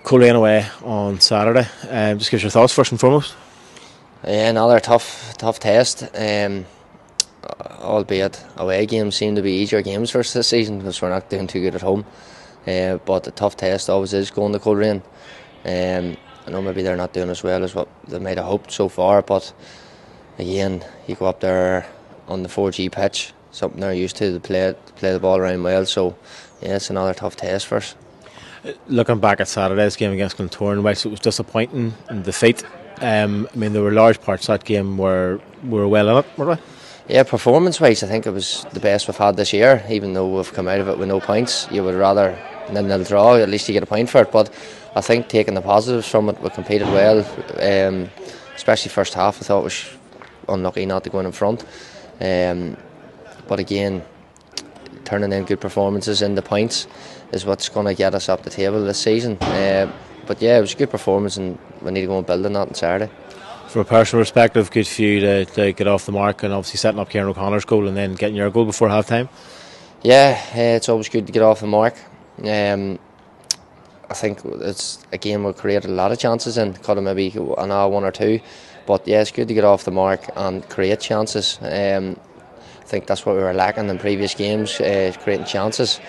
Coleraine away on Saturday. Just give us your thoughts first and foremost. Yeah, another tough test. Albeit away games seem to be easier games for us this season because we're not doing too good at home. But the tough test always is going to Coleraine. I know maybe they're not doing as well as what they might have hoped so far, but again, you go up there on the 4G pitch, something they're used to play the ball around well. So yeah, it's another tough test for us. Looking back at Saturday's game against Coleraine, whilst it was disappointing in defeat, I mean there were large parts of that game where we were well in it, weren't we? Yeah, performance-wise, I think it was the best we've had this year. Even though we've come out of it with no points, you would rather nil draw. At least you get a point for it. But I think taking the positives from it, we competed well. Especially first half, I thought it was unlucky not to go in front. But again, turning in good performances in the points is what's going to get us up the table this season. But yeah, it was a good performance, and we need to go and build on that on Saturday. From a personal perspective, good for you to get off the mark and obviously setting up Kieran O'Connor's goal and then getting your goal before half time. Yeah, it's always good to get off the mark. I think it's a game we created a lot of chances in, could have maybe an hour, one or two, but yeah, it's good to get off the mark and create chances. I think that's what we were lacking in previous games, creating chances.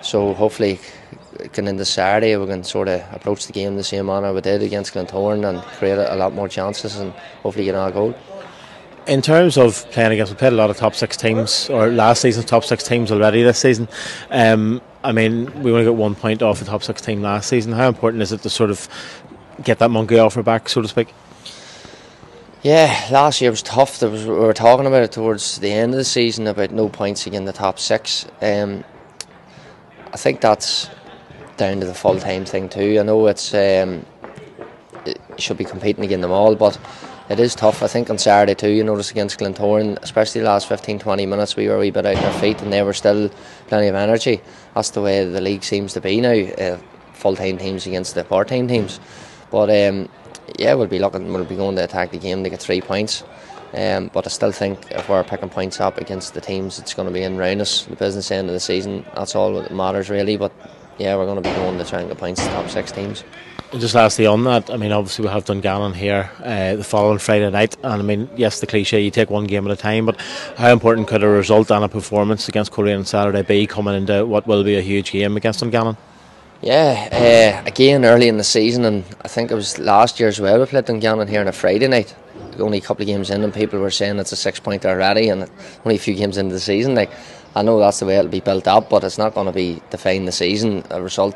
So hopefully going into Saturday we can sort of approach the game the same manner we did against Glentoran and create a lot more chances and hopefully get our goal. In terms of playing against, we played a lot of top 6 teams, or last season's top 6 teams already this season. I mean, we only got 1 point off the top 6 team last season. How important is it to sort of get that monkey off our back, so to speak? Yeah, last year was tough. We were talking about it towards the end of the season about no points against the top 6. I think that's down to the full-time thing too. I know it should be competing against them all, but it is tough. I think on Saturday too, you notice against Glentoran, especially the last 15-20 minutes, we were a wee bit out on our feet and they were still plenty of energy. That's the way the league seems to be now, full-time teams against the part-time teams. But yeah, we'll be going to attack the game to get 3 points. But I still think if we're picking points up against the teams, it's going to be in round us, the business end of the season. That's all that matters really. But yeah, we're going to be going to try and get points to the top 6 teams. And just lastly on that, I mean, obviously we have Dungannon here the following Friday night, and I mean, yes, the cliche, you take one game at a time, but how important could a result and a performance against Coleraine on Saturday be coming into what will be a huge game against Dungannon? Yeah, again early in the season, and I think it was last year as well, we played Dungannon here on a Friday night. Only a couple of games in and people were saying it's a 6-pointer already, and only a few games into the season. Like, I know that's the way it'll be built up, but it's not going to be define the season. A result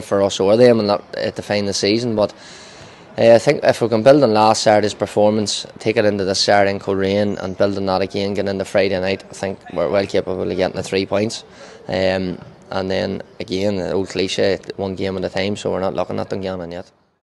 for us or them and not define the season. But I think if we can build on last Saturday's performance, take it into this Saturday in Coleraine and build on that again, get into Friday night, I think we're well capable of getting the 3 points. And then again, the old cliche, one game at a time, so we're not looking at Dungannon yet.